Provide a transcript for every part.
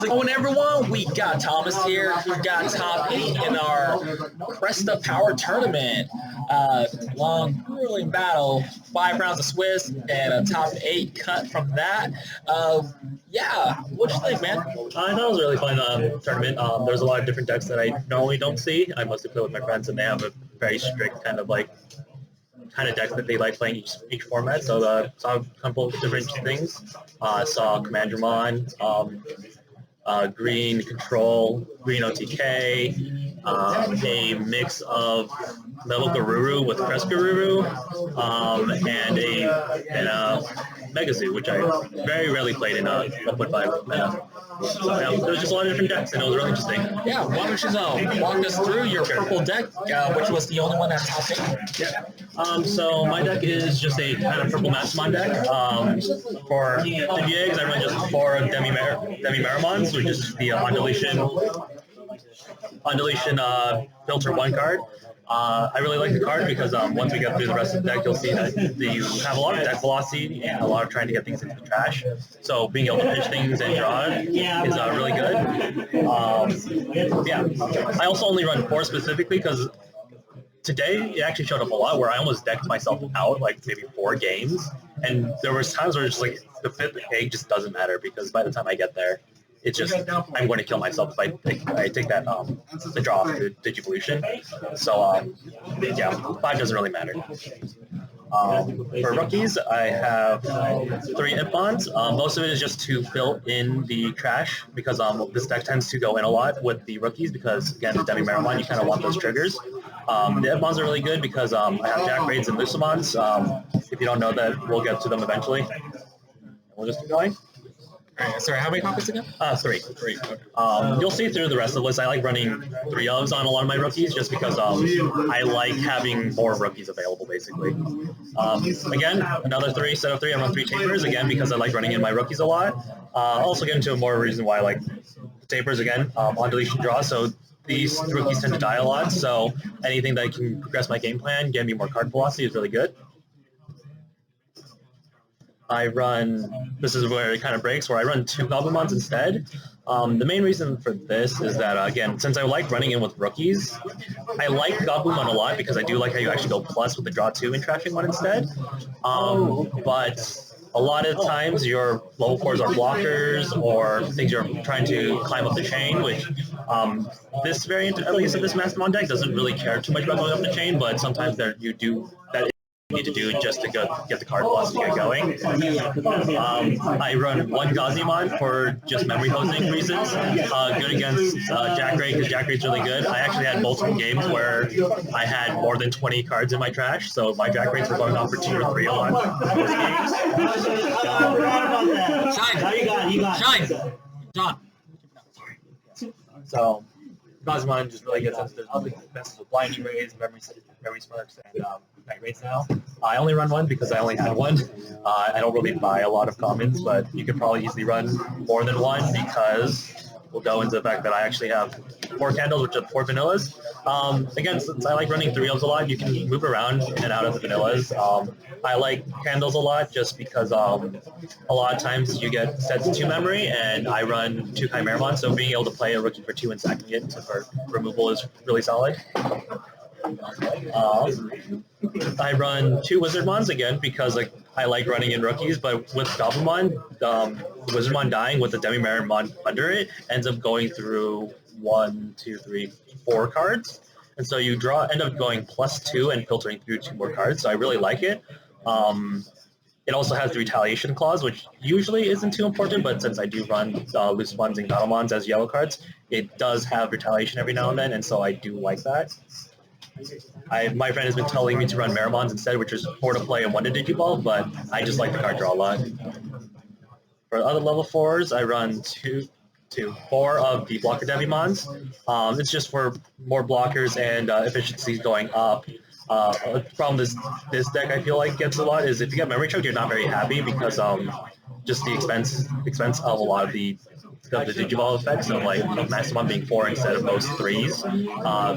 Going everyone, we got Thomas here. We got top 8 in our Crest Power Tournament. Long, grueling battle, 5 rounds of Swiss, and a top 8 cut from that. Yeah, what you think, man? I thought it was a really fun tournament. There's a lot of different decks that I normally don't see. I mostly play with my friends, and they have a very strict kind of decks that they like playing each format. So saw a couple of different things. Saw Commandermon, Green Control, Green OTK, a mix of Metal Garuru with Crest Garuru, and a Mega Zoo, which I very rarely played in 1.5 meta. So yeah, there was just a lot of different decks, and it was really interesting. Yeah, why don't you walk us through your purple deck, which was the only one that top 8? Yeah. So my deck is just a kind of purple Mastermon deck. For Digieggs, I run just 4 Demi-Marimons, which is the Undulation filter 1 card. I really like the card because once we get through the rest of the deck, you'll see that you have a lot of deck velocity and a lot of trying to get things into the trash. So being able to pitch things and draw is really good. Yeah, I also only run 4 specifically because today it actually showed up a lot where I almost decked myself out like maybe 4 games, and there was times where it's just like the 5th egg just doesn't matter because by the time I get there, it's just I'm going to kill myself if I take that the draw off the Digivolution. So yeah, 5 doesn't really matter. For rookies, I have 3 Impons. Most of it is just to fill in the trash because this deck tends to go in a lot with the rookies because, again, the Demi-Marimon, you kind of want those triggers. The Impons are really good because I have Jack Raids and Lucimons. If you don't know that, we'll get to them eventually. We'll just keep going. Alright, sorry, how many copies again? 3. You'll see through the rest of the list, I like running 3 ofs on a lot of my rookies just because I like having more rookies available, basically. Again, another set of 3. I run 3 Tamers, again, because I like running in my rookies a lot. I'll also get into more reason why I like the Tamers, again, on deletion draw, so these rookies tend to die a lot, so anything that can progress my game plan, get me more card velocity is really good. I run, this is where it kind of breaks, where I run 2 Goblimons instead. The main reason for this is that, again, since I like running in with rookies, I like Goblimon a lot because I do like how you actually go plus with the draw 2 and trashing 1 instead. But a lot of times your level 4s are blockers or things you're trying to climb up the chain, which this variant, at least of this Mastermon deck, doesn't really care too much about going up the chain, but sometimes you need to do just to get the card velocity to get going. I run 1 Gazimon for just memory hosting reasons. Good against Jack Ray because Jack Ray's really good. I actually had multiple games where I had more than 20 cards in my trash, so my Jack Rays were going on for 2 or 3 a lot. Shine! John. So Gazimon just really gets into the best of Blinding Rays, Memory Smirks, and Night Raids now. I only run 1 because I only had 1. I don't really buy a lot of commons, but you could probably easily run more than 1 because we'll go into the fact that I actually have 4 candles, which are 4 vanillas. Again, since I like running 3 ofs a lot, you can move around in and out of the vanillas. I like candles a lot just because a lot of times you get sets 2 memory, and I run 2 Chimeramon, so being able to play a rookie for 2 and sacking it for removal is really solid. I run 2 Wizardmons again because I like running in rookies, but with Goblimon, Wizardmon dying with the Demi-Marimon under it ends up going through 1, 2, 3, 4 cards, and so you end up going +2 and filtering through 2 more cards. So I really like it. It also has the Retaliation Clause, which usually isn't too important, but since I do run Lucimons and Goblimons as yellow cards, it does have Retaliation every now and then, and so I do like that. My friend has been telling me to run Marimons instead, which is 4 to play and 1 to Digiball, but I just like the card draw a lot. For other level 4s, I run 4 of the Blocker Devimons. It's just for more blockers and efficiencies going up. The problem this deck I feel like gets a lot is if you get Memory Choked, you're not very happy because just the expense of a lot of the Digiball effects of like Mastermon being 4 instead of most 3s.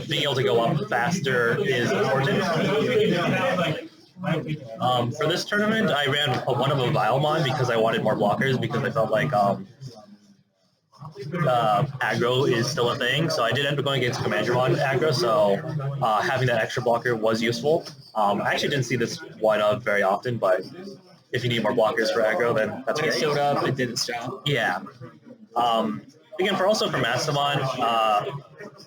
Being able to go up faster is important. For this tournament, I ran one of a Vilemon because I wanted more blockers because I felt like aggro is still a thing, so I did end up going against Commandramon aggro, so having that extra blocker was useful. I actually didn't see this one up very often, but if you need more blockers for aggro, then that's When great. it showed up, it did its job. Yeah. Again, for Mastermon,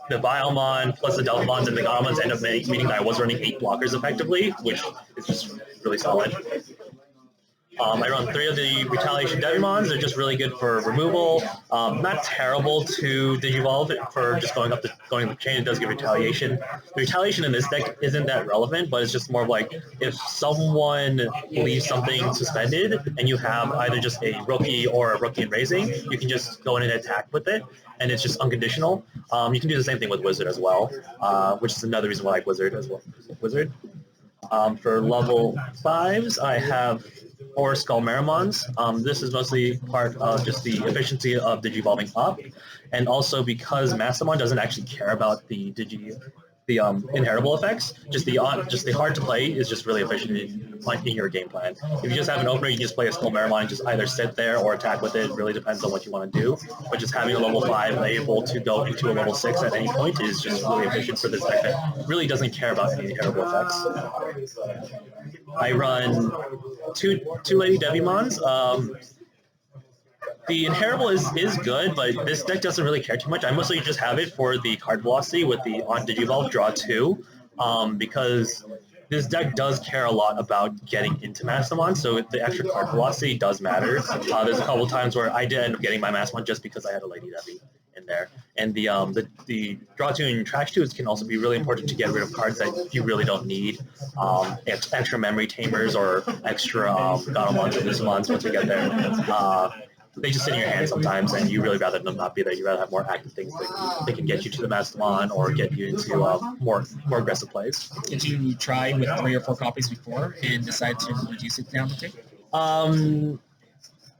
the Biomon plus the Delphamons and the Gatomons end up meaning that I was running 8 blockers effectively, which is just really solid. I run 3 of the Retaliation Digimons. They're just really good for removal. Not terrible to Digivolve for just going up the chain. It does give Retaliation. The Retaliation in this deck isn't that relevant, but it's just more of like if someone leaves something suspended and you have either just a rookie or a rookie in raising, you can just go in and attack with it, and it's just unconditional. You can do the same thing with Wizard as well, which is another reason why I like Wizard as well. For level 5s, I have 4 Skullmeramons. This is mostly part of just the efficiency of Digivolving up, and also because Mastermon doesn't actually care about the inheritable effects. Just the hard to play is just really efficient in your game plan. If you just have an opener, you can just play a Skullmeramon and just either sit there or attack with it. It really depends on what you want to do. But just having a level 5 able to go into a level 6 at any point is just really efficient for this deck that really doesn't care about any inheritable effects. I run two Lady Devimons. The inheritable is good, but this deck doesn't really care too much. I mostly just have it for the card velocity with the on Digivolve draw 2, because this deck does care a lot about getting into Mastermon, so the extra card velocity does matter. There's a couple of times where I did end up getting my Mastermon just because I had a Lady Devi in there. And the draw 2 and trash 2 can also be really important to get rid of cards that you really don't need. Extra memory tamers or extra Gatomons or Lucimons once you get there. They just sit in your hand sometimes, and you really rather them not be there. You rather have more active things that can get you to the Mastermon or get you into more aggressive plays. Did you try with 3 or 4 copies before and decide to reduce it down to 2?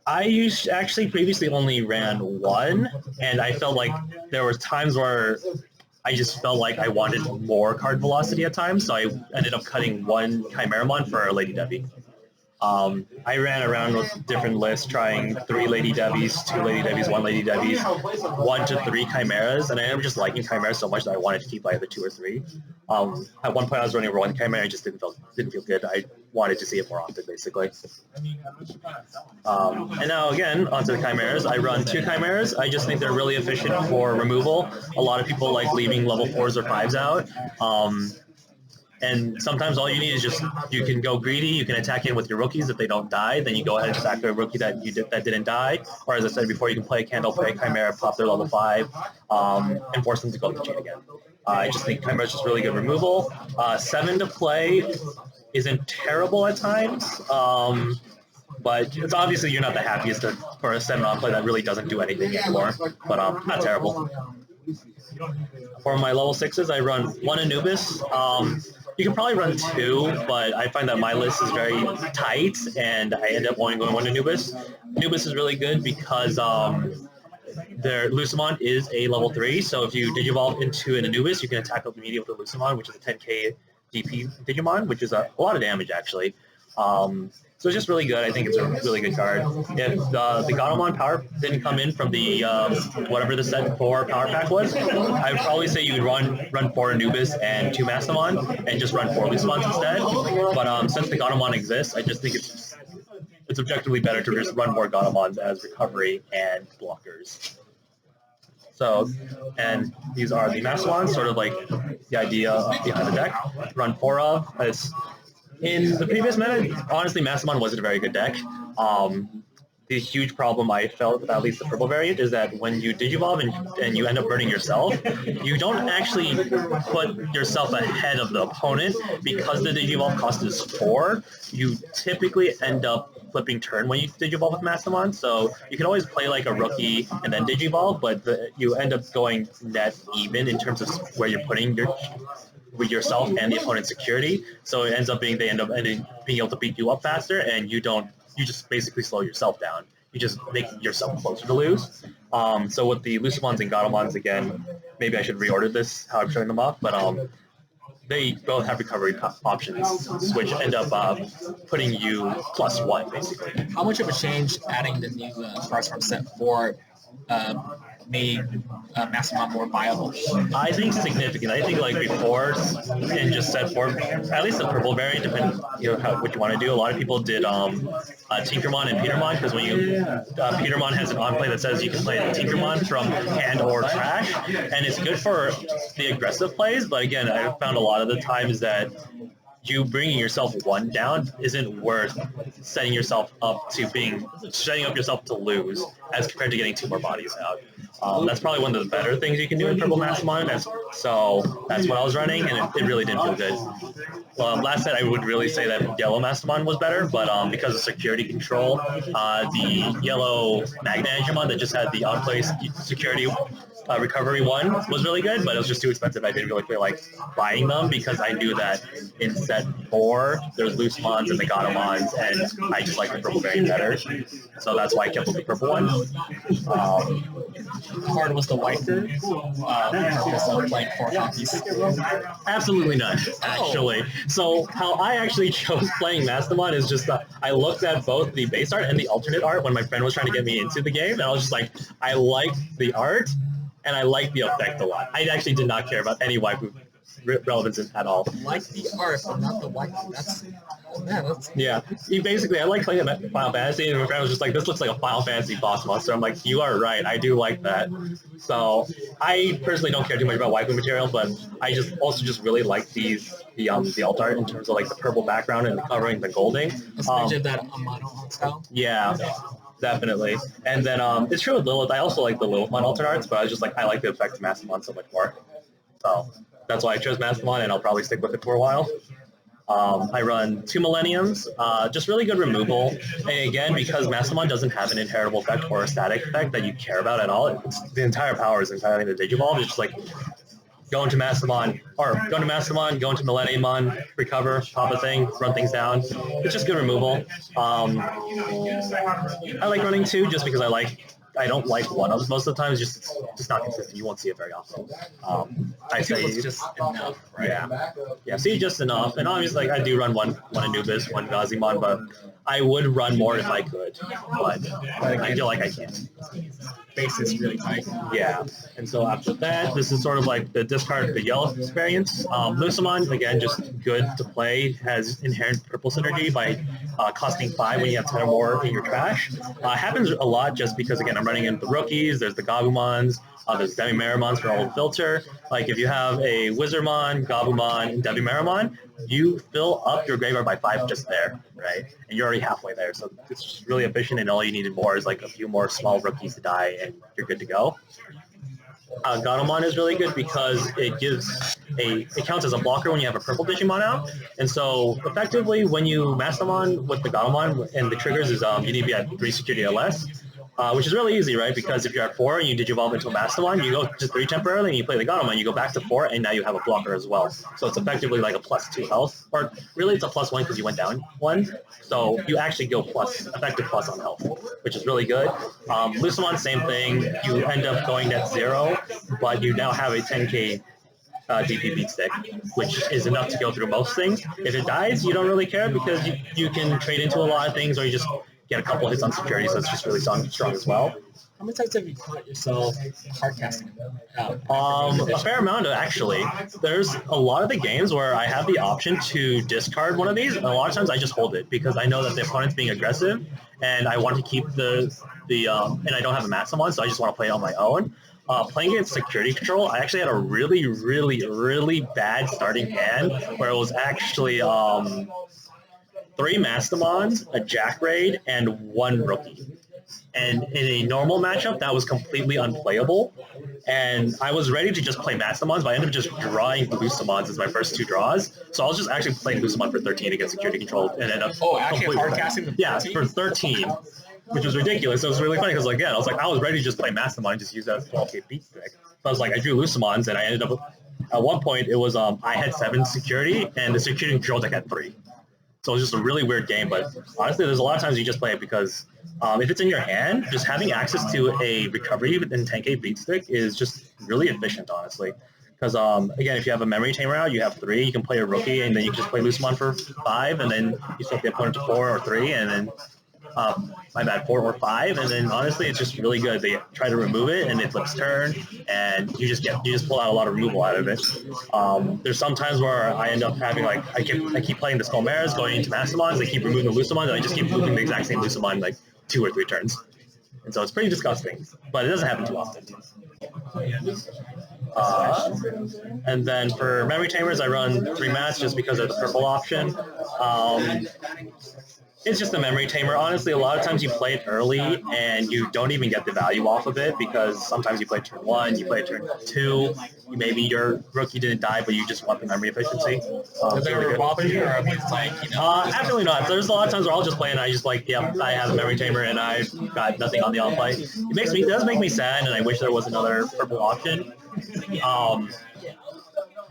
I actually previously only ran 1, and I felt like there were times where I just felt like I wanted more card velocity at times, so I ended up cutting 1 Chimeramon for Lady Devi. I ran around with different lists, trying 3 Lady Devis, 2 Lady Devis, 1 Lady Devis, 1 to 3 Chimeras, and I ended up just liking Chimeras so much that I wanted to keep either 2 or 3. At one point I was running 1 Chimera, I just didn't feel good. I wanted to see it more often, basically. And now again, onto the Chimeras. I run 2 Chimeras. I just think they're really efficient for removal. A lot of people like leaving level 4s or 5s out. And sometimes all you need is just, you can go greedy, you can attack in with your rookies. If they don't die, then you go ahead and attack a rookie that didn't die. Or as I said before, you can play a Candle, play a Chimera, pop their level 5, and force them to go to the chain again. I just think Chimera is just really good removal. 7 to play isn't terrible at times, but it's obviously you're not the happiest for a 7 on play that really doesn't do anything anymore, but not terrible. For my level 6s, I run 1 Anubis. You can probably run 2, but I find that my list is very tight, and I end up only going 1 Anubis. Anubis is really good because their Lucimon is a level 3, so if you Digivolve into an Anubis, you can attack up immediately with a Lucimon, which is a 10k DP Digimon, which is a lot of damage, actually. So it's just really good. I think it's a really good card. If the Gatomon power didn't come in from the whatever the set 4 power pack was, I would probably say you would run 4 Anubis and 2 Mastermon and just run 4 Lucimons instead. But since the Gatomon exists, I just think it's objectively better to just run more Gatomons as recovery and blockers. So, and these are the Mastermons, sort of like the idea behind the deck. Run 4 of. In the previous meta, honestly, Mastermon wasn't a very good deck. The huge problem I felt with at least the purple variant is that when you Digivolve and you end up burning yourself, you don't actually put yourself ahead of the opponent because the Digivolve cost is 4. You typically end up flipping turn when you Digivolve with Mastermon, so you can always play like a rookie and then Digivolve, but you end up going net even in terms of where you're putting with yourself and the opponent's security, so it ends up being they end up being able to beat you up faster, and you just basically slow yourself down. You just make yourself closer to lose. So with the Lucimons and Gatomons, again, maybe I should reorder this, how I'm showing them off, but they both have recovery options, which end up putting you +1, basically. How much of a change adding the new cards from set 4 made Mastermon more viable? I think significant. I think like before in just set form, at least the purple variant, depending what you want to do. A lot of people did Tinkermon and Petermon because when you Petermon has an on play that says you can play Tinkermon from hand or trash, and it's good for the aggressive plays. But again, I found a lot of the times that you bringing yourself one down isn't worth setting yourself up to lose as compared to getting 2 more bodies out. That's probably one of the better things you can do in Purple Mastermon. So that's what I was running, and it really didn't feel good. Last set, I would really say that Yellow Mastermon was better, but because of security control, the Yellow Magna Angemon that just had the on-play security recovery one was really good, but it was just too expensive. I didn't really feel like buying them because I knew that in set 4 there's Loosemons and the Gatomons, and I just like the purple variant better. So that's why I kept with the purple one. How hard was the white for playing 4 copies? Absolutely none, actually. So how I actually chose playing Mastermon is just I looked at both the base art and the alternate art when my friend was trying to get me into the game, and I was just like, I like the art and I like the effect a lot. I actually did not care about any waifu relevance at all. Like the art, but not the waifu. That's yeah. I like playing at Final Fantasy, and my friend was just like, "This looks like a Final Fantasy boss monster." I'm like, "You are right. I do like that." So I personally don't care too much about waifu material, but I just really like the alt art in terms of like the purple background and covering the golding. Especially that Amano art style. Yeah. Definitely. And then it's true with Lilith. I also like the Lilithmon alternate arts, but I was just like, I like the effect of Mastermon so much more. So that's why I chose Mastermon, and I'll probably stick with it for a while. I run 2 Millenniums, just really good removal. And again, because Mastermon doesn't have an inheritable effect or a static effect that you care about at all, the entire power is entirely the Digivolve. It's just like go into Mastermon, go into Millenniumon, recover, pop a thing, run things down. It's just good removal. I like running 2 just because I don't like one-ups most of the time. It's just not consistent. You won't see it very often. I say it's just enough, right? Yeah. See just enough. And obviously, like, I do run one Anubis, one Gazimon, but I would run more if I could. But I feel like I can't. Base is really tight. Yeah. And so after that, this is sort of like the discard the yellow experience. Loosemon, again, just good to play. Has inherent purple synergy by costing 5 when you have 10 or more in your trash. Happens a lot just because, again, I'm running into the rookies. There's the Gabumons. There's Demi-Meramons for old filter. Like if you have a Wizardmon, Gabumon, and Demi-Meramon, you fill up your graveyard by 5 just there, right? And you're already halfway there. So it's just really efficient, and all you needed more is like a few more small rookies to die, and you're good to go. Gatomon is really good because it counts as a blocker when you have a purple Digimon out. And so effectively when you Mastermon with the Gatomon, and the triggers is you need to be at 3 security or less. Which is really easy, right? Because if you're at 4 and you Digivolve into a Mastermon, you go to 3 temporarily and you play the Gatomon, you go back to 4, and now you have a blocker as well. So it's effectively like a +2 health. Or really it's a +1 because you went down 1. So you actually go effective plus on health, which is really good. Loosemon, same thing. You end up going net 0, but you now have a 10k DP beat stick, which is enough to go through most things. If it dies, you don't really care because you can trade into a lot of things, or you just get a couple hits on security, so it's just really strong as well. How many times have you caught yourself hard casting out? A fair amount, actually. There's a lot of the games where I have the option to discard one of these, and a lot of times I just hold it because I know that the opponent's being aggressive, and I want to keep and I don't have a Mastermon, so I just want to play it on my own. Playing against security control, I actually had a really, really, really bad starting hand where it was actually 3 Mastermons, a Jack Raid, and 1 rookie. And in a normal matchup, that was completely unplayable. And I was ready to just play Mastermons, but I ended up just drawing Loosemons as my first 2 draws. So I was just actually playing Loosemon for 13 against security control, and ended up actually hardcasting the 13? Yeah, for 13, which was ridiculous. So it was really funny because, again, I was ready to just play Mastermon and just use that as 12k beat stick. So I was like, I drew Loosemons, and I ended up, at one point, it was, I had 7 security, and the security control deck had 3. So it's just a really weird game, but honestly, there's a lot of times you just play it because if it's in your hand, just having access to a recovery and 10k beat stick is just really efficient, honestly. Because, again, if you have a memory tamer out, you have 3, you can play a rookie, and then you can just play Loosemon for 5, and then you swap the opponent to 4 or 3, and then my bad, 4 or 5, and then honestly, it's just really good. They try to remove it, and it flips turn, and you just pull out a lot of removal out of it. There's some times where I end up having like I keep playing the Tamers, going into Mastermons, they keep removing the Lucamon, and I just keep looping the exact same Lucamon like 2 or 3 turns, and so it's pretty disgusting. But it doesn't happen too often. And then for Memory Tamers, I run 3 mats just because of the purple option. It's just a memory tamer. Honestly, a lot of times you play it early and you don't even get the value off of it because sometimes you play turn 1, you play turn 2, maybe your rookie didn't die, but you just want the memory efficiency. Is there a bother you, or I mean, it's like, absolutely not. There's a lot of times where I'll just play and I just like, yep, I have a memory tamer and I've got nothing on the on play. It does make me sad, and I wish there was another purple option.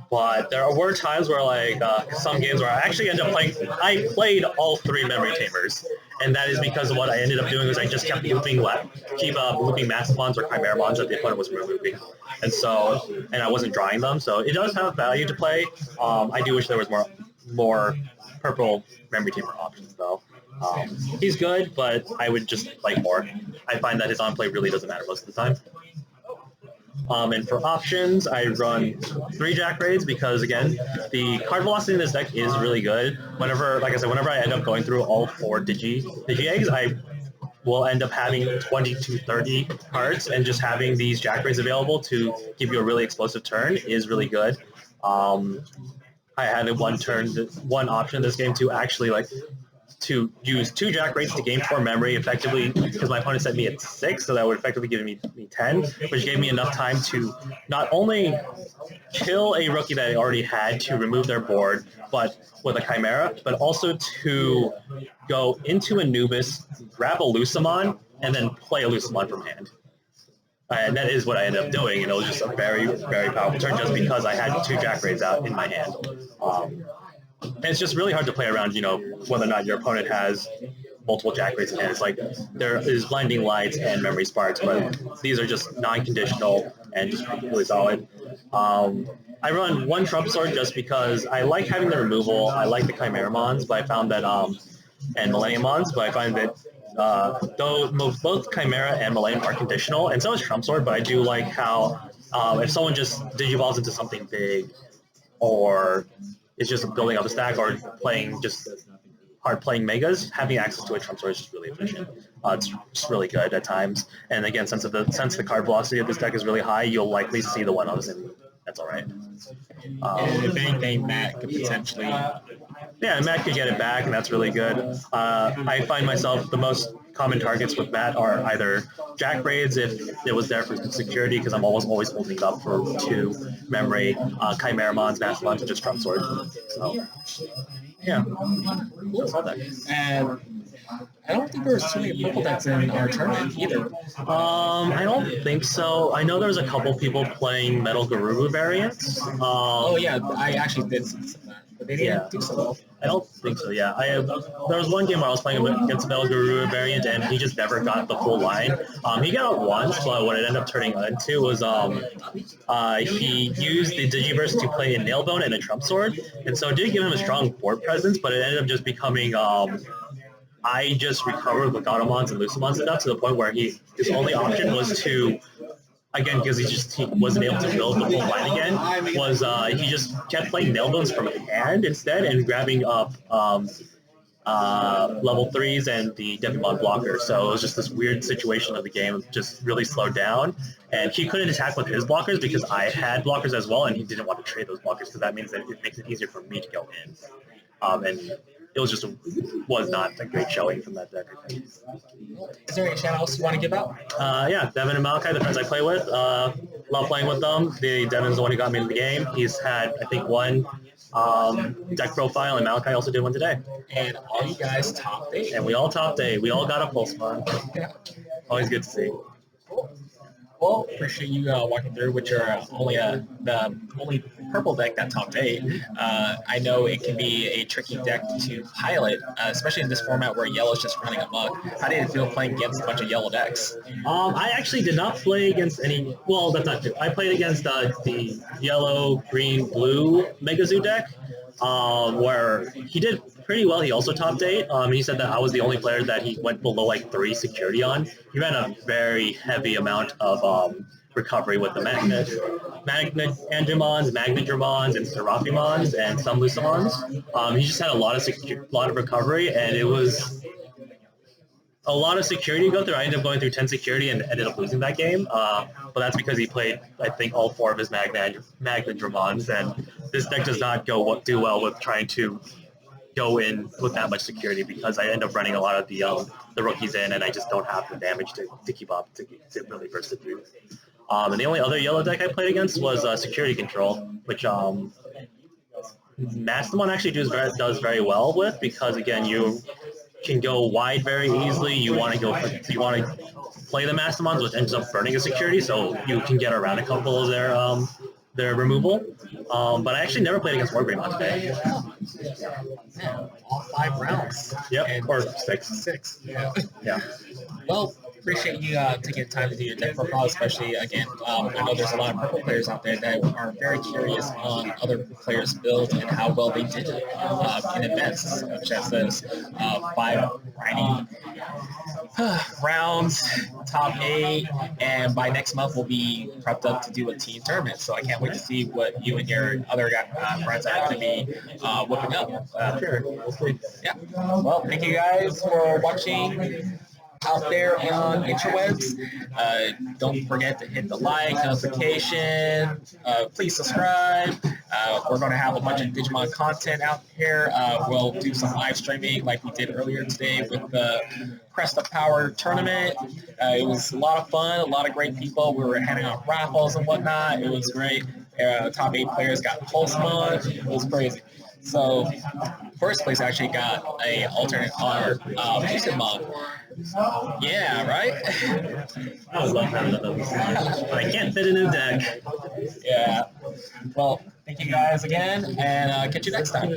But there were times where, like, some games where I actually ended up playing, I played all 3 memory tamers, and that is because of what I ended up doing was I just kept looping looping Mastermons or Chimeramons that the opponent was removing, and I wasn't drawing them, so it does have value to play. I do wish there was more purple memory tamer options, though. He's good, but I would just play more. I find that his on-play really doesn't matter most of the time. And for options, I run 3 Jack Raids because, again, the card velocity in this deck is really good. Whenever I end up going through all 4 Digi-Eggs, I will end up having 20 to 30 cards, and just having these Jack Raids available to give you a really explosive turn is really good. I had one option in this game to actually, like, to use 2 Jack Raids to gain 4 memory effectively, because my opponent set me at 6, so that would effectively give me 10, which gave me enough time to not only kill a rookie that I already had to remove their board, but with a Chimera, but also to go into Anubis, grab a Lucamon, and then play a Lucamon from hand. And that is what I ended up doing, and it was just a very, very powerful turn just because I had 2 Jack Raids out in my hand. And it's just really hard to play around, whether or not your opponent has multiple Jack Raids in hand. It's like there is Blinding Lights and Memory Sparks, but these are just non-conditional and just really solid. I run 1 Trump Sword just because I like having the removal. I like the Chimeramons, but I found that, and Millenniumons, but I find that though both Chimera and Millennium are conditional, and so is Trump Sword, but I do like how if someone just digivolves into something big, or it's just building up a stack, or playing just hard-playing Megas, having access to a Trump Sword is just really efficient. It's just really good at times. And again, since the card velocity of this deck is really high, you'll likely see the 1-ofs, and that's all right. And if anything, Matt could potentially... Yeah, Matt could get it back, and that's really good. I find myself the most common targets with Matt are either Jack Raids if it was there for security, because I'm always holding up for 2 memory, Chimeramons, Mastermons, and just Trump Sword. So, yeah. That's all that. And I don't think there's too many purple decks in our tournament either. I don't think so. I know there's a couple people playing Metal Garuru variants. Oh yeah, I actually did see some of that, but they didn't do so well. I don't think so, yeah. There was one game where I was playing against a Metal Garuru variant, and he just never got the full line. He got it once, but what it ended up turning into was he used the Digiverse to play a Nailbone and a Trump Sword, and so it did give him a strong board presence, but it ended up just becoming... I just recovered with Automons and Lucamons enough to the point where his only option was to, again, because he wasn't able to build the full line again, was he just kept playing Nailbones from hand instead and grabbing up level 3s and the Digimon blocker. So it was just this weird situation of the game, just really slowed down. And he couldn't attack with his blockers because I had blockers as well, and he didn't want to trade those blockers because that means that it makes it easier for me to go in. And it was not a great showing from that deck. Is there any shout outs you want to give out? Yeah, Devin and Malachi, the friends I play with. Love playing with them. Devin's the one who got me into the game. He's had, I think, 1 deck profile, and Malachi also did 1 today. And all you guys topped 8. And we all topped 8. We all got a Pulsemon. Yeah. Always good to see. Cool. Well, appreciate you walking through with your the only purple deck that topped 8. I know it can be a tricky deck to pilot, especially in this format where yellow's just running amok. How did it feel playing against a bunch of yellow decks? I actually did not play against any... Well, that's not true. I played against the yellow, green, blue Megazoo deck, where he did pretty well. He also topped 8. He said that I was the only player that he went below like 3 security on. He ran a very heavy amount of recovery with the Magnet Angemons, Magnetramons, and Seraphimons, and some Lucimons. He just had a lot of recovery, and it was a lot of security to go through. I ended up going through 10 security and ended up losing that game. But that's because he played, I think, all 4 of his Magnetramons, and this deck does not do well with trying to go in with that much security because I end up running a lot of the rookies in, and I just don't have the damage to keep up to really burst it through. And the only other yellow deck I played against was Security Control, which Mastermon actually does very well with because, again, you can go wide very easily. You want to play the Mastermons, which ends up burning a security, so you can get around a couple of their removal. But I actually never played against Wargreymon today. Yeah, all 5 rounds. Yep, and or 6. 6. Yeah. Yeah. Well, appreciate you taking the time to do your deck profile, especially, again, I know there's a lot of purple players out there that are very curious on other players' builds and how well they did in events, such as this 5 grinding rounds, top 8, and by next month we'll be prepped up to do a team tournament. So I can't wait to see what you and your other friends are going to be whipping up. Sure. Yeah. Well, thank you guys for watching out there on interwebs. Don't forget to hit the like, notification, please subscribe. We're going to have a bunch of Digimon content out here. We'll do some live streaming like we did earlier today with the Crest Power tournament. It was a lot of fun, a lot of great people. We were handing out raffles and whatnot. It was great. Top 8 players got Pulsemon. It was crazy. So first place actually got a alternate honor Digimon. Yeah, right? I would love having those, but I can't fit in a deck. Yeah. Well, thank you guys again, and catch you next time.